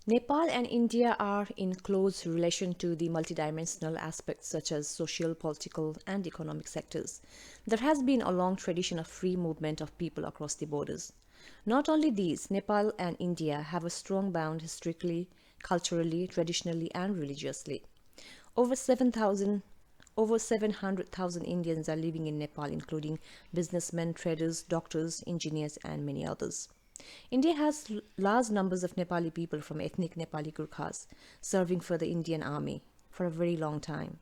Nepal and India are in close relation to the multidimensional aspects such as social, political, and economic sectors. There has been a long tradition of free movement of people across the borders. Not only these, Nepal and India have a strong bond historically, culturally, traditionally, and religiously. Over 7,000 over 700,000 Indians are living in Nepal, including businessmen, traders, doctors, engineers, and many others. India has large numbers of Nepali people from ethnic Nepali Gurkhas serving for the Indian army for a very long time.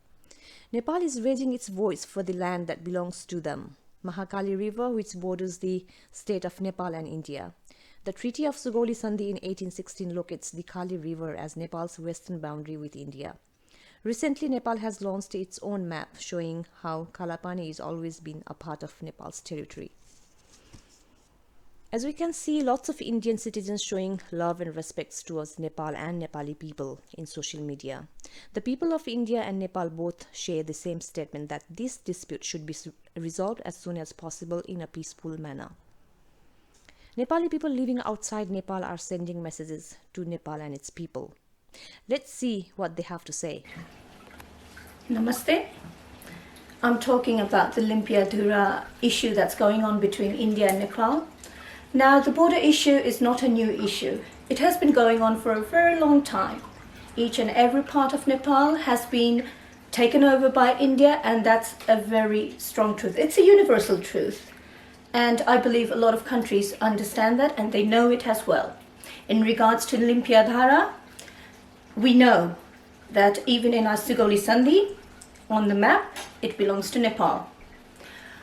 Nepal is raising its voice for the land that belongs to them, Mahakali River, which borders the state of Nepal and India. The Treaty of Sugoli Sandhi in 1816 locates the Kali River as Nepal's western boundary with India. Recently, Nepal has launched its own map showing how Kalapani has always been a part of Nepal's territory. As we can see, lots of Indian citizens showing love and respect towards Nepal and Nepali people in social media. The people of India and Nepal both share the same statement that this dispute should be resolved as soon as possible in a peaceful manner. Nepali people living outside Nepal are sending messages to Nepal and its people. Let's see what they have to say. Namaste. I'm talking about the Limpiadhura issue that's going on between India and Nepal. Now, the border issue is not a new issue. It has been going on for a very long time. Each and every part of Nepal has been taken over by India, and that's a very strong truth. It's a universal truth. And I believe a lot of countries understand that and they know it as well. In regards to Limpiadhara, we know that even in our Sugoli Sandhi, on the map, it belongs to Nepal.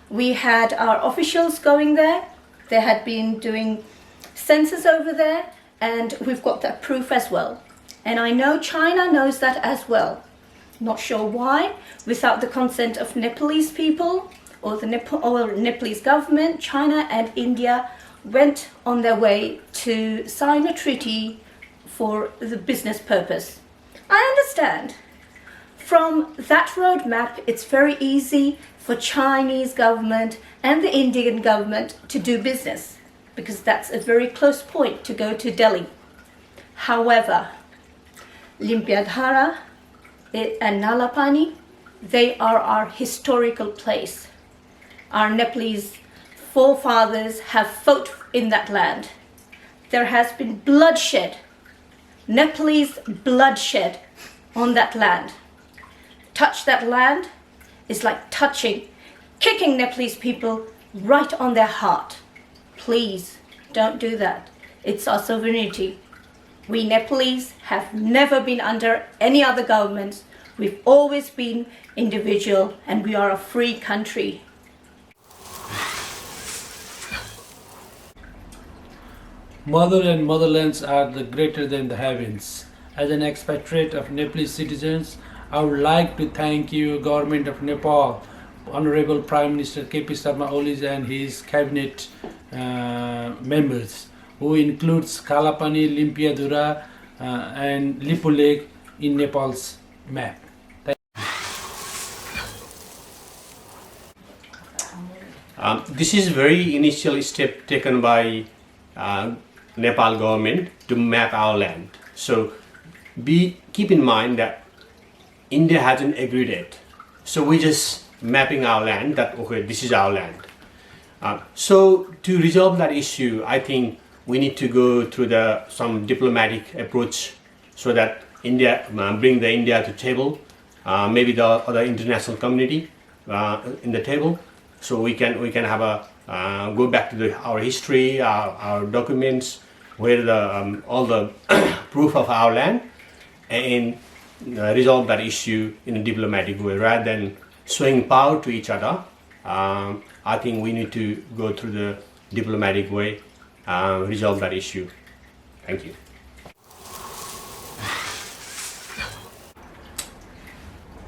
We had our officials going there. They had been doing census over there, and we've got that proof as well. And I know China knows that as well. Not sure why, without the consent of Nepalese people or the Nepalese government, China and India went on their way to sign a treaty for the business purpose. I understand. From that roadmap, it's very easy for Chinese government and the Indian government to do business because that's a very close point to go to Delhi. However, Limpiadhara and Nalapani, they are our historical place. Our Nepalese forefathers have fought in that land. There has been bloodshed, Nepalese bloodshed on that land. Touch that land is like kicking Nepalese people right on their heart. Please don't do that. It's our sovereignty. We Nepalese have never been under any other governments. We've always been individual and we are a free country. Mother and motherlands are the greater than the heavens. As an expatriate of Nepalese citizens, I would like to thank you, Government of Nepal, Honorable Prime Minister KP Sharma Oli and his cabinet members, who includes Kalapani, Limpiadhura and Lipulekh in Nepal's map. This is very initial step taken by Nepal government to map our land. So keep in mind that India hasn't agreed it. So we just mapping our land that, okay, this is our land. So to resolve that issue, I think we need to go through some diplomatic approach so that India bring the India to table, maybe the other international community in the table, so we can have a go back to our history, our documents, where all the proof of our land, and resolve that issue in a diplomatic way rather than showing power to each other. I think we need to go through the diplomatic way, resolve that issue. Thank you.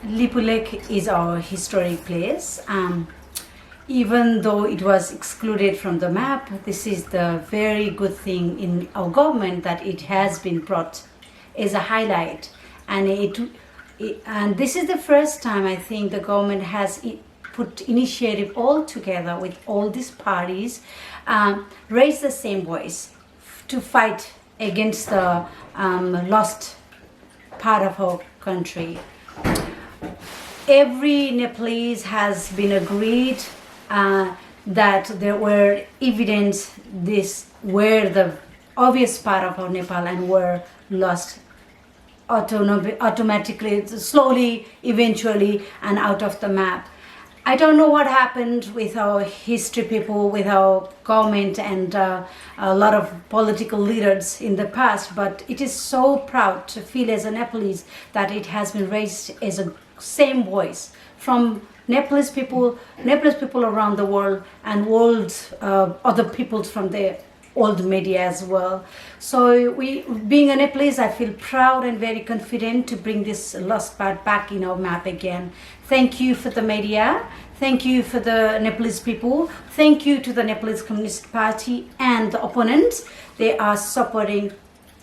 Lipulekh is our historic place. Even though it was excluded from the map, this is the very good thing in our government that it has been brought as a highlight. And this is the first time I think the government has put initiative all together with all these parties, raise the same voice to fight against the lost part of our country. Every Nepalese has been agreed that there were evidence this were the obvious part of our Nepal and were lost automatically, slowly, eventually, and out of the map. I don't know what happened with our history people, with our government and a lot of political leaders in the past, but it is so proud to feel as a Nepalese that it has been raised as a same voice from Nepalese people around the world and other peoples from the old media as well. So being a Nepalese, I feel proud and very confident to bring this lost part back in our map again. Thank you for the media. Thank you for the Nepalese people. Thank you to the Nepalese Communist Party and the opponents. They are supporting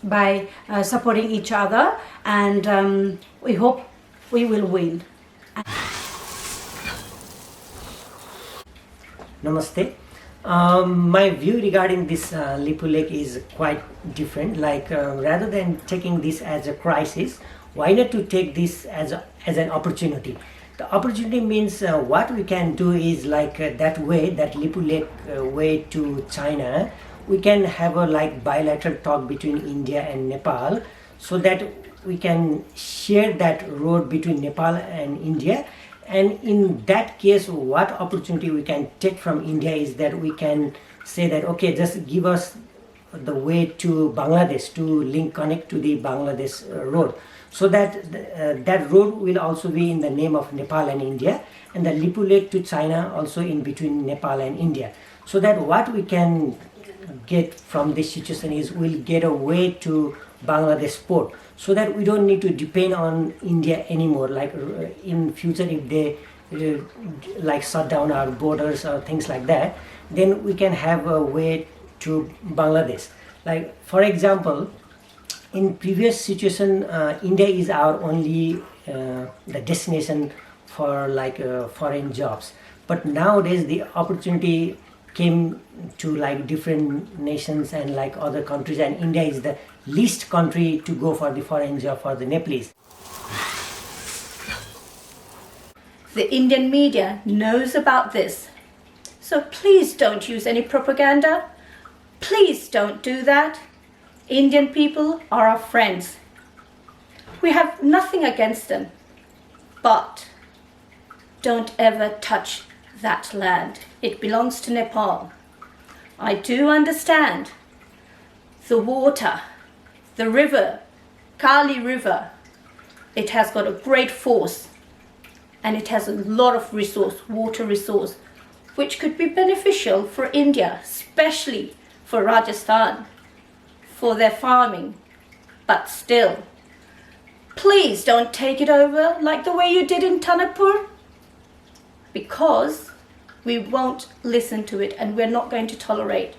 each other, and we hope we will win. Namaste. My view regarding this Lipu Lake is quite different. Rather than taking this as a crisis, why not to take this as an opportunity? The opportunity means what we can do is that Lipu Lake way to China, we can have a bilateral talk between India and Nepal, so that we can share that road between Nepal and India. And in that case, what opportunity we can take from India is that we can say that, okay, just give us the way to Bangladesh, to connect to the Bangladesh road. So that that road will also be in the name of Nepal and India, and the Lipu Lake to China also in between Nepal and India. So that what we can get from this situation is we'll get a way to Bangladesh port, so that we don't need to depend on India anymore. In future, if they shut down our borders or things like that, then we can have a way to Bangladesh. For example, in previous situation, India is our only the destination for foreign jobs. But nowadays the opportunity came to different nations and other countries, and India is the least country to go for the foreign job for the Nepalese. The Indian media knows about this. So please don't use any propaganda. Please don't do that. Indian people are our friends. We have nothing against them. But don't ever touch that land. It belongs to Nepal. I do understand the water, the river, Kali River, it has got a great force and it has a lot of water resource, which could be beneficial for India, especially for Rajasthan, for their farming. But still, please don't take it over like the way you did in Tanapur, because we won't listen to it and we're not going to tolerate.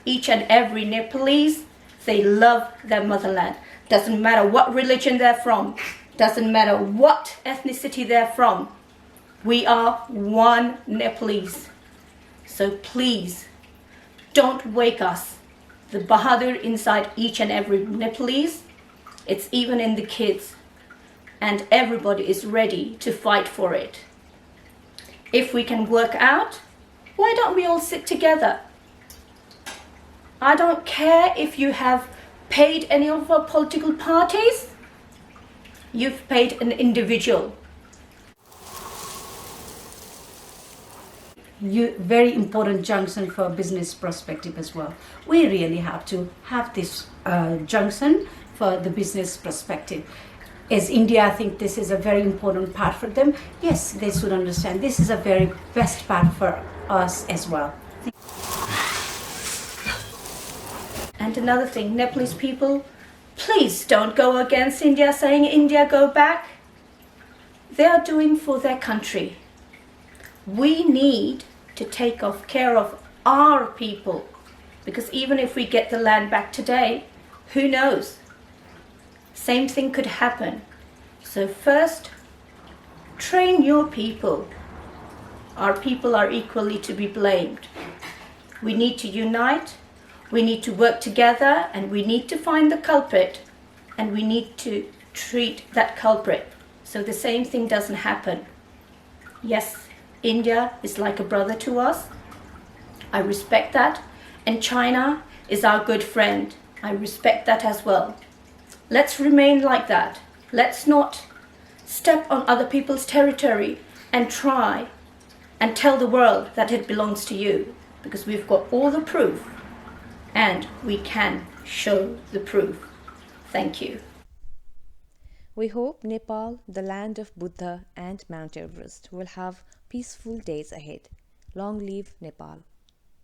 Each and every Nepalese, they love their motherland. Doesn't matter what religion they're from, doesn't matter what ethnicity they're from. We are one Nepalese. So please, don't wake us. The Bahadur inside each and every Nepalese, it's even in the kids. And everybody is ready to fight for it. If we can work out, why don't we all sit together? I don't care if you have paid any of our political parties. You've paid an individual. Very important junction for business perspective as well. We really have to have this junction for the business perspective. As India, I think this is a very important part for them. Yes, they should understand this is a very best part for us as well. And another thing, Nepalese people, please don't go against India saying India go back. They are doing for their country. We need to take care of our people, because even if we get the land back today, who knows? Same thing could happen. So first, train your people. Our people are equally to be blamed. We need to unite. We need to work together and we need to find the culprit and we need to treat that culprit so the same thing doesn't happen. Yes, India is like a brother to us. I respect that. And China is our good friend. I respect that as well. Let's remain like that. Let's not step on other people's territory and try and tell the world that it belongs to you, because we've got all the proof and we can show the proof. Thank you. We hope Nepal, the land of Buddha and Mount Everest, will have peaceful days ahead. Long live Nepal.